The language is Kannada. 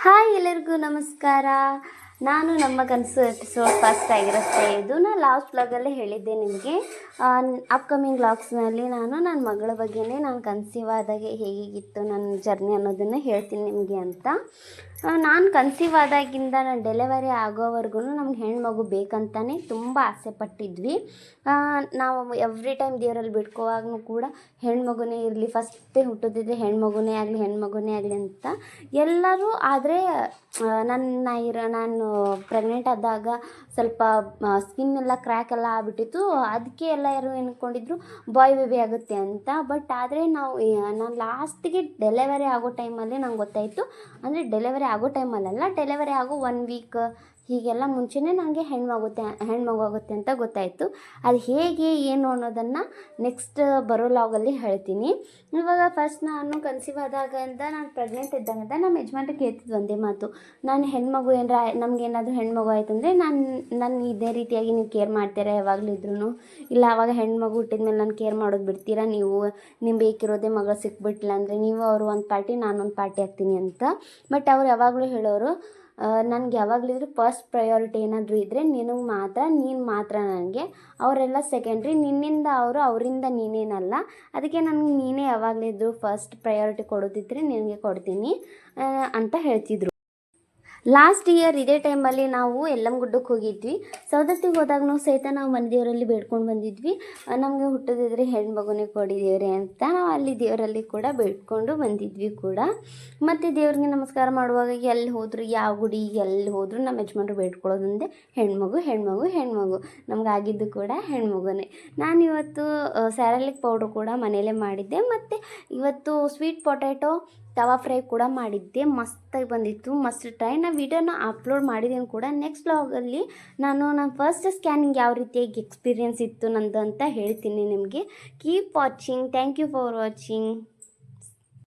ಹಾಯ್ ಎಲ್ಲರಿಗೂ ನಮಸ್ಕಾರ. ನಾನು ನಮ್ಮ ಕನಸು ಎಪಿಸೋಡ್ ಫಸ್ಟ್ ಆಗಿರುತ್ತೆ ಇದು. ನಾನು ಲಾಸ್ಟ್ ವ್ಲಾಗಲ್ಲೇ ಹೇಳಿದ್ದೆ ನಿಮಗೆ. ಅಪ್ಕಮಿಂಗ್ ವ್ಲಾಗ್ಸ್ನಲ್ಲಿ ನನ್ನ ಮಗಳ ಬಗ್ಗೆನೇ ನಾನು ಕನ್ಸೀವ್ ಆದಾಗ ಹೇಗಿತ್ತು ನನ್ನ ಜರ್ನಿ ಅನ್ನೋದನ್ನು ಹೇಳ್ತೀನಿ ನಿಮಗೆ ಅಂತ. ನಾನು ಕನ್ಸೀವ್ ಆದಾಗಿಂದ ನಾನು ಡೆಲಿವರಿ ಆಗೋವರೆಗೂ ನಮ್ಗೆ ಹೆಣ್ಮಗು ಬೇಕಂತಲೇ ತುಂಬ ಆಸೆ ಪಟ್ಟಿದ್ವಿ. ನಾವು ಎವ್ರಿ ಟೈಮ್ ದೇವರಲ್ಲಿ ಬಿಡ್ಕೋವಾಗೂ ಕೂಡ ಹೆಣ್ಮಗುನೇ ಇರಲಿ, ಫಸ್ಟೇ ಹುಟ್ಟೋದಿದ್ರೆ ಹೆಣ್ಮಗುನೇ ಆಗಲಿ ಅಂತ ಎಲ್ಲರೂ. ಆದರೆ ನಾನು ಪ್ರೆಗ್ನೆಂಟ್ ಆದಾಗ ಸ್ವಲ್ಪ ಸ್ಕಿನ್ ಎಲ್ಲ ಕ್ರ್ಯಾಕ್ ಎಲ್ಲ ಆಗಿಬಿಟ್ಟಿತ್ತು. ಅದಕ್ಕೆ ಎಲ್ಲರೂ ಅಂದ್ಕೊಂಡಿದ್ರು ಬಾಯ್ ಬೇಬಿ ಆಗುತ್ತೆ ಅಂತ. ಬಟ್ ಆದರೆ ನಾನು ಲಾಸ್ಟಿಗೆ ಡೆಲಿವರಿ ಆಗೋ ಟೈಮಲ್ಲಿ ನಂಗೆ ಗೊತ್ತಾಯಿತು, ಅಂದರೆ ಡೆಲಿವರಿ ಆಗೋ ಟೈಮಲ್ಲ, ಡೆಲಿವರಿ ಆಗೋ 1 ವೀಕ್ ಹೀಗೆಲ್ಲ ಮುಂಚೆನೇ ನನಗೆ ಹೆಣ್ಮಗು ಆಗುತ್ತೆ ಅಂತ ಗೊತ್ತಾಯಿತು. ಅದು ಹೇಗೆ ಏನು ಅನ್ನೋದನ್ನು ನೆಕ್ಸ್ಟ್ ಬರೋ ಲಾಗಲ್ಲಿ ಹೇಳ್ತೀನಿ. ಇವಾಗ ಫಸ್ಟ್ ನಾನು ಕನ್ಸೀವ್ ಆದಾಗಿಂದ ನಾನು ಪ್ರೆಗ್ನೆಂಟ್ ಇದ್ದಾಗಿಂದ ನಮ್ಮ ಯಜಮಾನ್ರಿಗೆ ಕೇಳ್ತಿದ್ದು ಒಂದೇ ಮಾತು, ನಾನು ಹೆಣ್ಮಗು ನಮಗೇನಾದರೂ ಹೆಣ್ಮಗು ಆಯಿತು ಅಂದರೆ ನಾನು ಇದೇ ರೀತಿಯಾಗಿ ನೀವು ಕೇರ್ ಮಾಡ್ತೀರಾ ಯಾವಾಗಲೂ ಇದ್ರೂ, ಇಲ್ಲ ಆವಾಗ ಹೆಣ್ಮಗು ಹುಟ್ಟಿದ್ಮೇಲೆ ನಾನು ಕೇರ್ ಮಾಡೋದು ಬಿಡ್ತೀರಾ, ನಿಮ್ಗೆ ಬೇಕಿರೋದೇ ಮಗಳು ಸಿಕ್ಬಿಟ್ಲ ಅಂದರೆ ನೀವು ಅವರು ಒಂದು ಪಾರ್ಟಿ ನಾನೊಂದು ಪಾರ್ಟಿ ಆಗ್ತೀನಿ ಅಂತ. ಬಟ್ ಅವ್ರು ಯಾವಾಗಲೂ ಹೇಳೋರು, ನನಗೆ ಯಾವಾಗಲಿದ್ರು ಫಸ್ಟ್ ಪ್ರಯಾರಿಟಿ ಏನಾದರೂ ಇದ್ದರೆ ನೀನು ಮಾತ್ರ ನನಗೆ, ಅವರೆಲ್ಲ ಸೆಕೆಂಡ್ರಿ, ನಿನ್ನಿಂದ ಅವರಿಂದ ನೀನೇನಲ್ಲ, ಅದಕ್ಕೆ ನನಗೆ ನೀನೇ ಯಾವಾಗಲಿದ್ರು ಫಸ್ಟ್ ಪ್ರಯಾರಿಟಿ ಕೊಡೋದಿದ್ದರೆ ನಿನಗೆ ಕೊಡ್ತೀನಿ ಅಂತ ಹೇಳ್ತಿದ್ರು. ಲಾಸ್ಟ್ ಇಯರ್ ಇದೇ ಟೈಮಲ್ಲಿ ನಾವು ಯಲ್ಲಮ್ಮಗುಡ್ಡಕ್ಕೆ ಹೋಗಿದ್ವಿ. ಸವದತ್ತಿಗೆ ಹೋದಾಗೂ ಸಹಿತ ನಾವು ಮನೆ ದೇವರಲ್ಲಿ ಬೇಡ್ಕೊಂಡು ಬಂದಿದ್ವಿ, ನಮಗೆ ಹುಟ್ಟೋದಿದ್ರೆ ಹೆಣ್ಮಗುನೇ ಕೊಡಿ ದೇವರೇ ಅಂತ. ನಾವು ಅಲ್ಲಿ ದೇವರಲ್ಲಿ ಕೂಡ ಬೇಡ್ಕೊಂಡು ಬಂದಿದ್ವಿ ಕೂಡ. ಮತ್ತು ದೇವ್ರಿಗೆ ನಮಸ್ಕಾರ ಮಾಡುವಾಗ ಎಲ್ಲಿ ಹೋದ್ರು, ಯಾವ ಗುಡಿ ಎಲ್ಲಿ ಹೋದ್ರು ನಮ್ಮ ಯಜಮಾನ್ರು ಬೇಡ್ಕೊಳ್ಳೋದಂದೆ ಹೆಣ್ಮಗು. ನಮಗಾಗಿದ್ದು ಕೂಡ ಹೆಣ್ಮಗುನೇ. ನಾನಿವತ್ತು ಸ್ಯಾರಲಿಕ್ ಪೌಡ್ರ್ ಕೂಡ ಮನೆಯಲ್ಲೇ ಮಾಡಿದ್ದೆ, ಮತ್ತು ಇವತ್ತು ಸ್ವೀಟ್ ಪೊಟ್ಯಾಟೊ ತವಾ ಫ್ರೈ ಕೂಡ ಮಾಡಿದ್ದೆ. ಮಸ್ತಾಗಿ ಬಂದಿತ್ತು, ಮಸ್ಟ್ ಟ್ರೈ. ನಾನು ವೀಡಿಯೋನ ಅಪ್ಲೋಡ್ ಮಾಡಿದ್ದೀನಿ ಕೂಡ. ನೆಕ್ಸ್ಟ್ ವ್ಲಾಗಲ್ಲಿ ನನ್ನ ಫಸ್ಟ್ ಸ್ಕ್ಯಾನಿಂಗ್ ಯಾವ ರೀತಿಯಾಗಿ ಎಕ್ಸ್ಪೀರಿಯೆನ್ಸ್ ಇತ್ತು ನಂದು ಅಂತ ಹೇಳ್ತೀನಿ ನಿಮಗೆ. Keep watching. Thank you for watching.